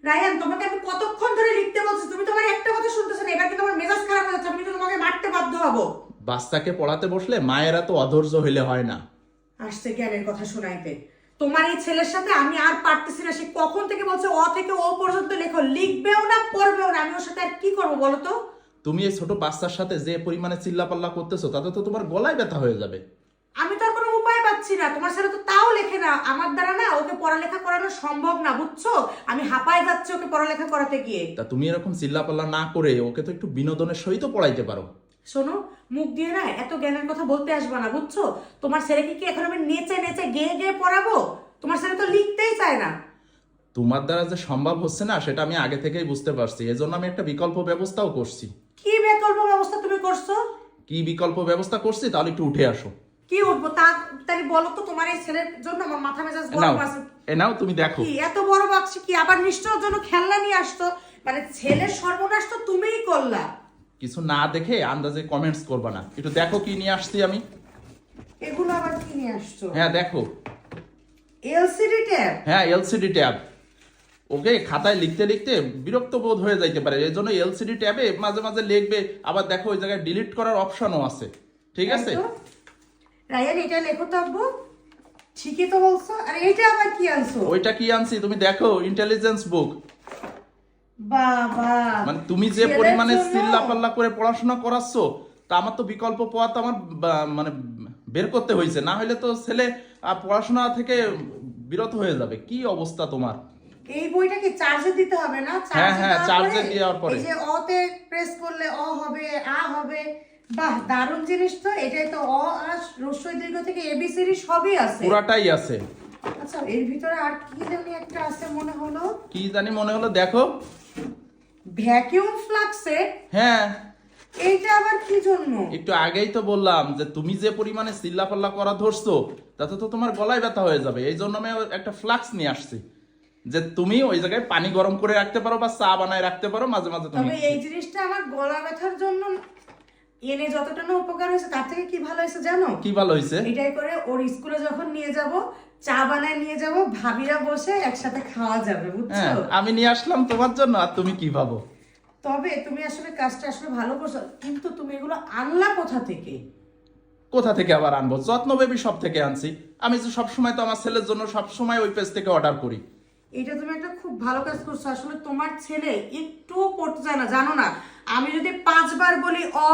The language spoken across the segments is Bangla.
রায়ান, তোমাকে আমি কতক্ষণ ধরে লিখতে বলছি, তুমি তোমার একটা কথা শুনতেছো না। এবার কিন্তু আমার মেজাজ খারাপ হয়ে যাচ্ছে, আমি কিন্তু তোমাকে মারতে বাধ্য হবো। বাচ্চাকে পড়াতে বসলে মায়েরা তো অধৈর্য হইলে হয় না। আসছে জ্ঞানের কথা শোনাইতে। তোমার এই ছেলের সাথে আমি আর পারতেছি না। সে কখন থেকে বলছে অ থেকে ও পর্যন্ত লেখো, লিখবেও না পড়বেও না। আমি ওর সাথে আর কি করবো বলো তো? তুমি এই ছোট বাচ্চার সাথে যে পরিমাণে চিল্লাপাল্লা করতেছো তাতে তো তোমার গলায় ব্যথা হয়ে যাবে। আমি তো আর কোনো উপায় পাচ্ছি না। তোমার ছেলে তো তাও লেখে না। আমার দ্বারা না ওকে পড়ালেখা করানো সম্ভব না, বুঝছো? আমি হাঁপায় যাচ্ছি ওকে পড়ালেখা করাতে গিয়ে। তা তুমি এরকম চিল্লাপাল্লা না করে ওকে তো একটু বিনোদনের সহিত পড়াইতে পারো। শোনো, মুখ দিয়ে না এত জ্ঞানের কথা বলতে আসবে না, বুঝছো? তোমার ছেলেকে কি এখন আমি নেচে নেচে গেয়ে গেয়ে পড়াবো? তোমার ছেলে তো লিখতেই চায় না। তোমার দ্বারা যে সম্ভব হচ্ছে না সেটা আমি আগে থেকেই বুঝতে পারছি, এজন্য আমি একটা বিকল্প ব্যবস্থাও করছি। কি বিকল্প ব্যবস্থা তুমি করছো? কি বিকল্প ব্যবস্থা করছি তাহলে একটু উঠে আসো। কি উঠবো তাই বলো তো? তোমার এই ছেলের জন্য আমার মাথা মেজাজ এ নাও, গরম আছে। এ নাও তুমি দেখো। কি এত বড় বাক্স, কি আবার নিশ্চয়ের জন্য খেলনা নিয়ে আসতো? মানে ছেলের সর্বনাশ তো তুমিই করলা। কিছু না দেখে আন্দাজে কমেন্টস করবা না, একটু দেখো কি নিয়ে আসছি আমি। এগুলো আবার কি নিয়ে আসছো? হ্যাঁ দেখো। LCD tab? হ্যাঁ এলসিডি ট্যাব। ওকে খাতায় লিখতে লিখতে বিরক্ত বোধ হয়ে যাইতে পারে, এই জন্য এলসিডি ট্যাবে মাঝে মাঝে লিখবে, আবার দেখো ওই জায়গায় ডিলিট করার অপশনও আছে। ঠিক আছে? রায়ান, এটা লেখো তো আব্বু। ঠিকই তো বলছো। আর এটা আবার কি আনছো? ওইটা কি আনছি তুমি দেখো, ইন্টেলিজেন্স বুক। বাবা, মানে তুমি যে ছেলের পরিমাণে জন্য? চিল্লাপাল্লা করে পড়াশোনা করাচ্ছ, তা আমার তো বিকল্প পথ আমার মানে বের করতে হয়েছে, না হলে তো ছেলে পড়াশোনা থেকে বিরত হয়ে যাবে। কি অবস্থা তোমার? এই বইটা কি চার্জে দিতে হবে না? হ্যাঁ, হ্যাঁ, দেওয়ার চার্জে পরে দেওয়ার পরে। এই যে অতে প্রেস করলে অ হবে, আ হবে। বাহ, দারুণ জিনিস তো। এটাই তো অ আ হ্রস্বই দীর্ঘ থেকে এবিসিডি সবই আছে। পুরাটাই আছে। আচ্ছা, এর ভিতরে আর কি জানি একটা আছে মনে হলো। কি জানি মনে হলো, দেখো। ভ্যাকিউম ফ্লাক্সের? হ্যাঁ, এইটা আবার কি জন্য? একটু আগেই তো বললাম যে তুমি যে পরিমাণে চিল্লাপাল্লা করা ধরছো তাতে তো তোমার গলায় ব্যথা হয়ে যাবে, এই জন্য আমি একটা ফ্লাক্স নিয়ে আসছি, যে তুমি ওই জায়গায় পানি গরম করে রাখতে পারো বা চা বানায় রাখতে পারো মাঝে মাঝে তুমি। তবে এই জিনিসটা আমার গলা ব্যথার জন্য এনে যতটা না উপকার হয়েছে তার থেকে কি ভালো হয়েছে জানো? কি ভালো হয়েছে? এটাই করে ওর স্কুলে যখন নিয়ে যাব, চা বানায় নিয়ে যাব, ভাবিরা বসে একসাথে খাওয়া যাবে, বুঝছো? হ্যাঁ, আমি নিয়ে আসলাম তোমার জন্য, আর তুমি কি ভাবো? তবে তুমি আসলে কাজটা আসলে ভালো করছো, কিন্তু তুমি এগুলো আনলা কোথা থেকে? কোথা থেকে আবার আনবো? যত্ন বেবি সব থেকে আনছি। আমি যে সবসময় তো আমার ছেলের জন্য সবসময় ওই পেজ থেকে অর্ডার করি। এটা তুমি একটা খুব ভালো কাজ করছো। আসলে তোমার ছেলে একটুও পড়তে চায় না, জানো না? আমি যদি 5 বার বলি অ,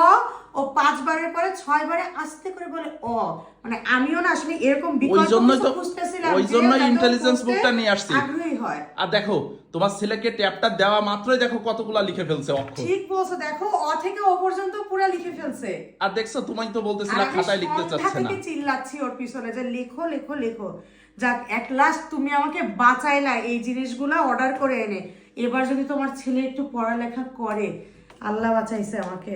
ও 5 বারের পরে 6 বারে আস্তে করে বলে অ। মানে আমিও না আসলে এরকম বিকল্প কিছু খুঁজতেছিলাম, ওই যে জন্যই যাতে ও ইন্টেলিজেন্স পড়তে বুকটা নিয়ে আসছি। আগ্রহী হয়। আর দেখো, তোমার ছেলেকে ট্যাবটা দেওয়া মাত্রই দেখো কতগুলা লিখে ফেলছে অক্ষর। ঠিক বলছো, দেখো অ থেকে ও পর্যন্ত পুরো লিখে ফেলছে। আর দেখছো, তুমি তো আর বলতেছিলা আমি খাতায় লিখতে সন্ধ্যা চাচ্ছে না। থেকে চিল্লাচ্ছি ওর পিছনে যে লেখো লেখো লেখো। যাক, এক লাস্ট তুমি আমাকে বাঁচাইলা এই জিনিসগুলো অর্ডার করে এনে। এবার যদি তোমার ছেলে একটু পড়ালেখা করে, আল্লাহ বাঁচাইছে আমাকে।